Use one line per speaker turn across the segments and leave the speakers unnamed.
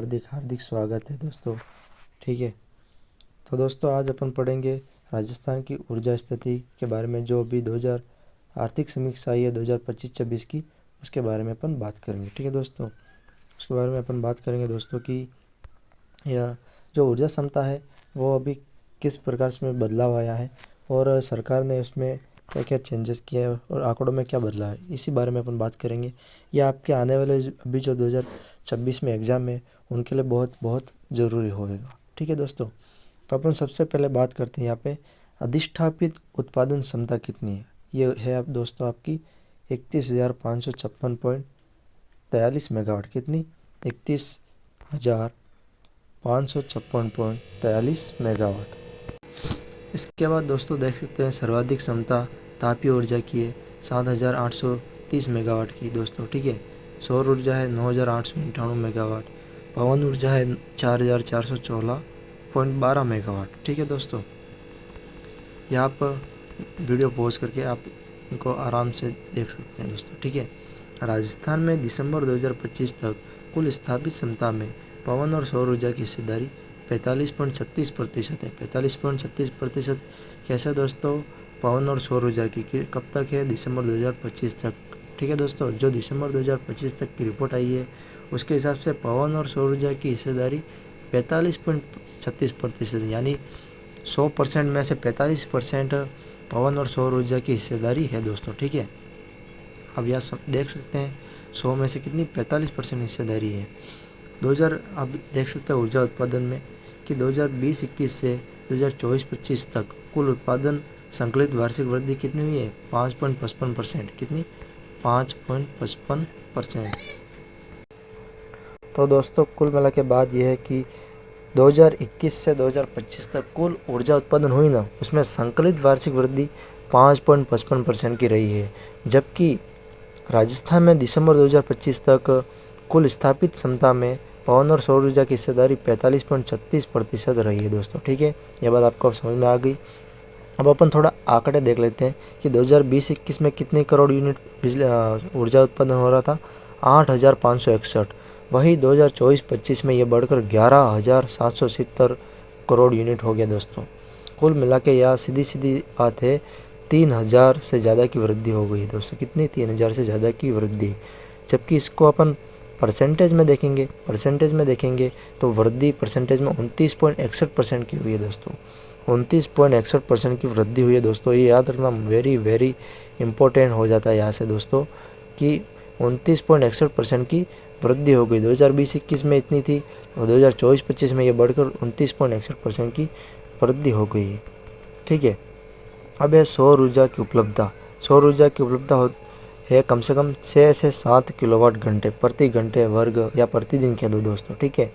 हार्दिक हार्दिक स्वागत है दोस्तों। ठीक है, तो दोस्तों आज अपन पढ़ेंगे राजस्थान की ऊर्जा स्थिति के बारे में। जो अभी 2000 आर्थिक समीक्षा आई है 2025-26 की, उसके बारे में अपन बात करेंगे। ठीक है दोस्तों, उसके बारे में अपन बात करेंगे दोस्तों कि यह जो ऊर्जा क्षमता है वो अभी किस प्रकार से बदलाव आया है और सरकार ने उसमें क्या क्या चेंजेस किए हैं और आंकड़ों में क्या बदला है, इसी बारे में अपन बात करेंगे। यह आपके आने वाले अभी जो 2026 में एग्ज़ाम है उनके लिए बहुत बहुत ज़रूरी होगा। ठीक है दोस्तों, तो अपन सबसे पहले बात करते हैं यहाँ पे अधिष्ठापित उत्पादन क्षमता कितनी है। ये है आप दोस्तों आपकी 31,556.43 मेगावाट। कितनी? 31,556.43 मेगावाट। इसके बाद दोस्तों देख सकते हैं सर्वाधिक क्षमता तापीय ऊर्जा की है 7,830 मेगावाट की दोस्तों। ठीक है, सौर ऊर्जा है 9,898 मेगावाट, पवन ऊर्जा है 4,414.12 मेगावाट। ठीक है दोस्तों, यहाँ पर वीडियो पॉज करके आप इनको आराम से देख सकते हैं दोस्तों। ठीक है, राजस्थान में दिसंबर 2025 तक कुल स्थापित क्षमता में पवन और सौर ऊर्जा की हिस्सेदारी 45.36% है। 45.36% कैसे दोस्तों? पवन और सौर ऊर्जा की कब तक है? दिसंबर 2025 तक। ठीक है दोस्तों, जो दिसंबर 2025 तक की रिपोर्ट आई है उसके हिसाब से पवन और सौर ऊर्जा की हिस्सेदारी 45.36%, यानी 100% में से 45% पवन और सौर ऊर्जा की हिस्सेदारी है दोस्तों। ठीक है, अब यह देख सकते हैं 100 में से कितनी 45% हिस्सेदारी है। 2000 आप देख सकते हैं ऊर्जा उत्पादन में कि 2020-21 से 2024-25 तक कुल उत्पादन संकलित वार्षिक वृद्धि कितनी हुई है? 5.55%। कितनी? 5.55%। तो दोस्तों कुल मिला के बाद यह है कि 2021 से 2025 तक कुल ऊर्जा उत्पादन हुई ना, उसमें संकलित वार्षिक वृद्धि 5.55% की रही है। जबकि राजस्थान में दिसंबर 2025 तक कुल स्थापित क्षमता में पवन और सौर ऊर्जा की हिस्सेदारी 45.36% रही है दोस्तों। ठीक है, यह बात आपको समझ में आ गई। अब अपन थोड़ा आंकड़े देख लेते हैं कि 2020-21 में कितने करोड़ यूनिट बिजली ऊर्जा उत्पादन हो रहा था? 8,561। वही 2024-25 में ये बढ़कर 11,770 करोड़ यूनिट हो गया दोस्तों। कुल मिला के यह सीधी सीधी बात है 3,000 से ज़्यादा की वृद्धि हो गई है दोस्तों। कितनी? 3,000 से ज़्यादा की वृद्धि। जबकि इसको अपन परसेंटेज में देखेंगे तो वृद्धि परसेंटेज में 29.61% की हुई है दोस्तों। 29.61% की वृद्धि हुई है दोस्तों। ये याद रखना वेरी वेरी इंपॉर्टेंट हो जाता है यहाँ से दोस्तों कि 29.61% की वृद्धि हो गई। 2020-21 में इतनी थी और 2024-25 में ये बढ़कर 29.61% की वृद्धि हो गई है। ठीक है, अब है सौर ऊर्जा की उपलब्धता। सौर ऊर्जा की उपलब्धता है कम से कम 6 से 7 किलोवाट घंटे प्रति घंटे वर्ग या प्रतिदिन कह दो दोस्तों। ठीक है,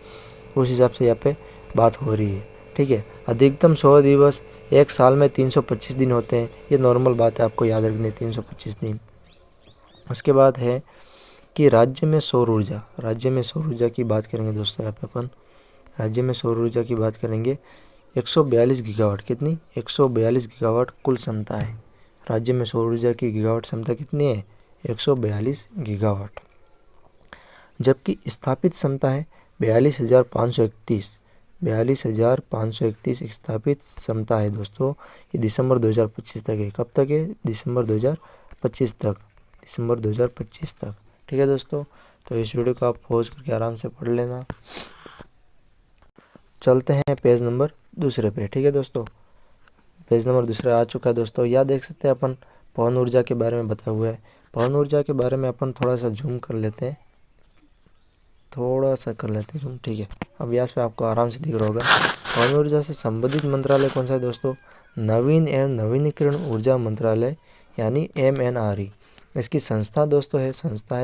उस हिसाब से यहाँ पे बात हो रही है। ठीक है, अधिकतम सौर दिवस एक साल में 325 दिन होते हैं। ये नॉर्मल बात है, आपको याद रखनी 325 दिन। उसके बाद है कि राज्य में सौर ऊर्जा की बात करेंगे दोस्तों। यहाँ पे अपन राज्य में सौर ऊर्जा की बात करेंगे 142 गीगावाट। कितनी? 142 गीगावाट कुल क्षमता है। राज्य में सौर ऊर्जा की गीगावाट क्षमता कितनी है? 142 गीगावाट। जबकि स्थापित क्षमता है 42,531। 42,531 स्थापित क्षमता है दोस्तों। ये दिसंबर 2025 तक है। कब तक है? दिसंबर 2025 तक। दिसंबर 2025 तक। ठीक है दोस्तों, तो इस वीडियो को आप पॉज करके आराम से पढ़ लेना। चलते हैं पेज नंबर दूसरे पे। ठीक है दोस्तों, पेज नंबर दूसरा आ चुका है दोस्तों। यह देख सकते हैं अपन पवन ऊर्जा के बारे में बताया हुआ है। पवन ऊर्जा के बारे में अपन थोड़ा सा जूम कर लेते हैं, जूम। ठीक है, अब यहाँ पे आपको आराम से दिख रहा होगा। पवन ऊर्जा से संबंधित मंत्रालय कौन सा है दोस्तों? नवीन एवं नवीनीकरण ऊर्जा मंत्रालय, यानी MNRE। इसकी संस्था दोस्तों है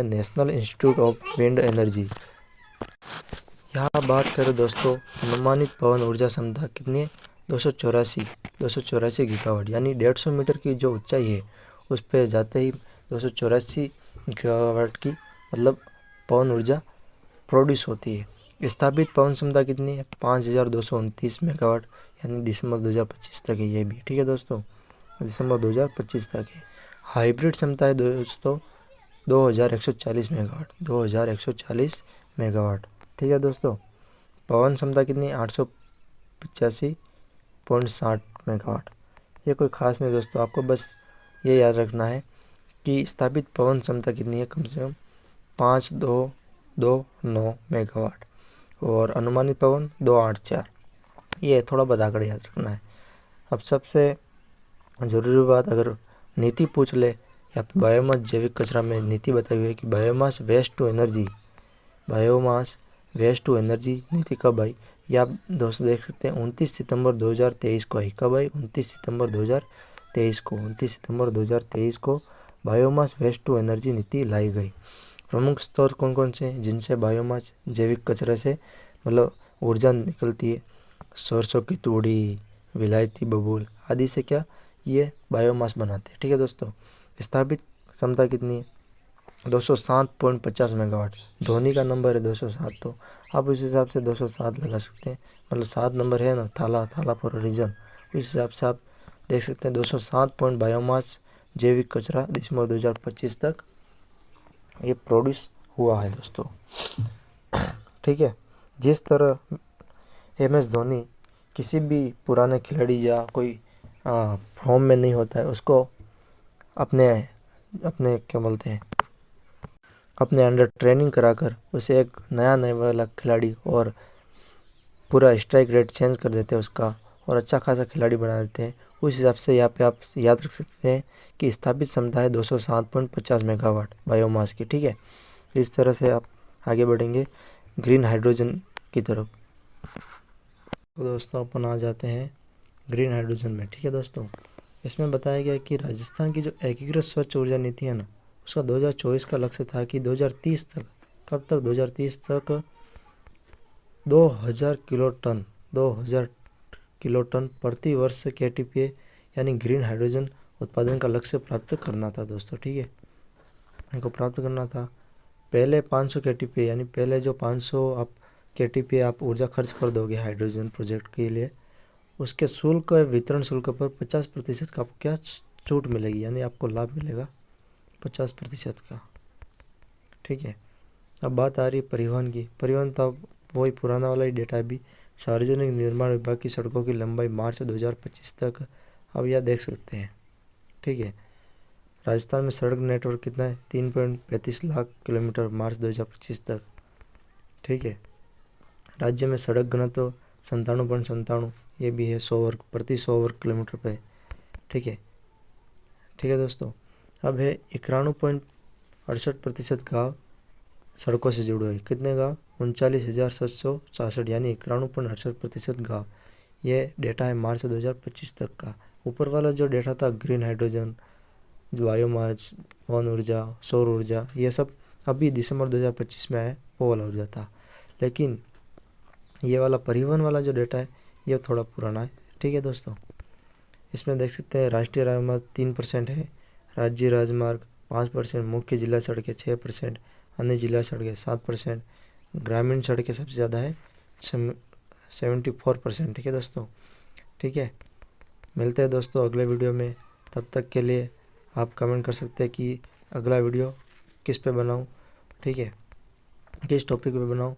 national institute of wind energy. यहाँ बात करें दोस्तों अनुमानित पवन ऊर्जा क्षमता कितनी है? 284 गीगावाट, यानी 150 मीटर की जो ऊंचाई है उस पर जाते ही 284 गीगावाट की मतलब पवन ऊर्जा प्रोड्यूस होती है। स्थापित पवन क्षमता कितनी है? 5,229 मेगावाट, यानी दिसंबर 2025 तक है ये भी। ठीक है दोस्तों, दिसंबर 2025 तक है। हाइब्रिड क्षमता है दोस्तों 2,140 मेगावाट। 2,140 मेगावाट। ठीक है दोस्तों, पवन क्षमता कितनी, 885.60 मेगावाट। ये कोई ख़ास नहीं दोस्तों, आपको बस ये याद रखना है कि स्थापित पवन क्षमता कितनी है, कम से कम 5229 मेगावाट, और अनुमानित पवन 284। ये थोड़ा बताकर याद रखना है। अब सबसे ज़रूरी बात, अगर नीति पूछ ले या बायोमास जैविक कचरा में नीति बताई हुई है कि biomass waste to energy, biomass waste to energy नीति कब आई, ये आप दोस्तों देख सकते हैं 29 सितंबर 2023 को आई। कब आई, 29 सितंबर 2023 को। 29 सितंबर 2023 को बायोमास वेस्ट टू एनर्जी नीति लाई गई। प्रमुख स्रोत कौन कौन से हैं जिनसे बायोमास जैविक कचरे से मतलब ऊर्जा निकलती है, सरसों की तूड़ी, विलायती बबूल आदि से क्या ये बायोमास बनाते हैं। ठीक है दोस्तों, स्थापित क्षमता कितनी है, 207.50 मेगावाट। धोनी का नंबर है 207, तो आप उस हिसाब से 207 लगा सकते हैं, मतलब 7 नंबर है ना, थाला फॉर रीजन, उस हिसाब से आप देख सकते हैं 207 पॉइंट बायोमास जैविक कचरा दिसंबर 2025 तक ये प्रोड्यूस हुआ है दोस्तों। ठीक है, जिस तरह MS धोनी किसी भी पुराने खिलाड़ी या कोई फॉर्म में नहीं होता है, उसको अपने अपने क्या बोलते हैं, अपने अंडर ट्रेनिंग कराकर उसे एक नया वाला खिलाड़ी और पूरा स्ट्राइक रेट चेंज कर देते हैं उसका, और अच्छा खासा खिलाड़ी बना देते हैं। उस हिसाब से यहाँ पे आप याद रख सकते हैं कि स्थापित क्षमता है 207.50 मेगावाट बायोमास की। ठीक है, इस तरह से आप आगे बढ़ेंगे ग्रीन हाइड्रोजन की तरफ। तो दोस्तों अपन आ जाते हैं ग्रीन हाइड्रोजन में। ठीक है दोस्तों, इसमें बताया गया कि राजस्थान की जो एकीकृत स्वच्छ ऊर्जा नीति है ना, उसका 2024 का लक्ष्य था कि 2030 तक, कब तक, 2030 तक 2000 किलो टन प्रति वर्ष KTPA यानी ग्रीन हाइड्रोजन उत्पादन का लक्ष्य प्राप्त करना था दोस्तों। ठीक है, इनको प्राप्त करना था। पहले 500 KTPA यानी पहले जो 500 आप KTPA आप ऊर्जा खर्च कर दोगे हाइड्रोजन प्रोजेक्ट के लिए, उसके शुल्क वितरण शुल्क पर 50% का आपको क्या छूट मिलेगी, यानी आपको लाभ मिलेगा 50% का। ठीक है, अब बात आ रही है परिवहन की। परिवहन तो अब वही पुराना वाला ही डेटा है। अभी सार्वजनिक निर्माण विभाग की सड़कों की लंबाई मार्च 2025 तक अब यह देख सकते हैं। ठीक है, राजस्थान में सड़क नेटवर्क कितना है, 3.35 लाख किलोमीटर मार्च 2025 तक। ठीक है, राज्य में सड़क घनत्व 97.97, ये भी है 100 वर्ग प्रति 100 वर्ग किलोमीटर पे। ठीक है, ठीक है दोस्तों, अब है 91.68% गाँव सड़कों से जुड़े हुए। कितने गाँव, 39,766 यानी 91.68% गाँव। ये डेटा है मार्च 2025 तक का। ऊपर वाला जो डेटा था ग्रीन हाइड्रोजन, बायोमास, पवन ऊर्जा, सौर ऊर्जा, ये सब अभी दिसंबर 2025 में आया, वो वाला ऊर्जा था। लेकिन ये वाला परिवहन वाला जो डेटा है ये थोड़ा पुराना है। ठीक है दोस्तों, इसमें देख सकते हैं राष्ट्रीय राजमार्ग 3% है, राज्य राजमार्ग 5%, मुख्य जिला सड़कें 6%, अन्य जिला सड़कें 7%, ग्रामीण सड़कें सबसे ज़्यादा है 74%। ठीक है दोस्तों, ठीक है, मिलते हैं दोस्तों अगले वीडियो में। तब तक के लिए आप कमेंट कर सकते हैं कि अगला वीडियो किस पे बनाऊं, ठीक है, किस टॉपिक पे बनाऊं।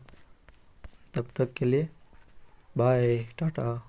तब तक के लिए बाय, टाटा।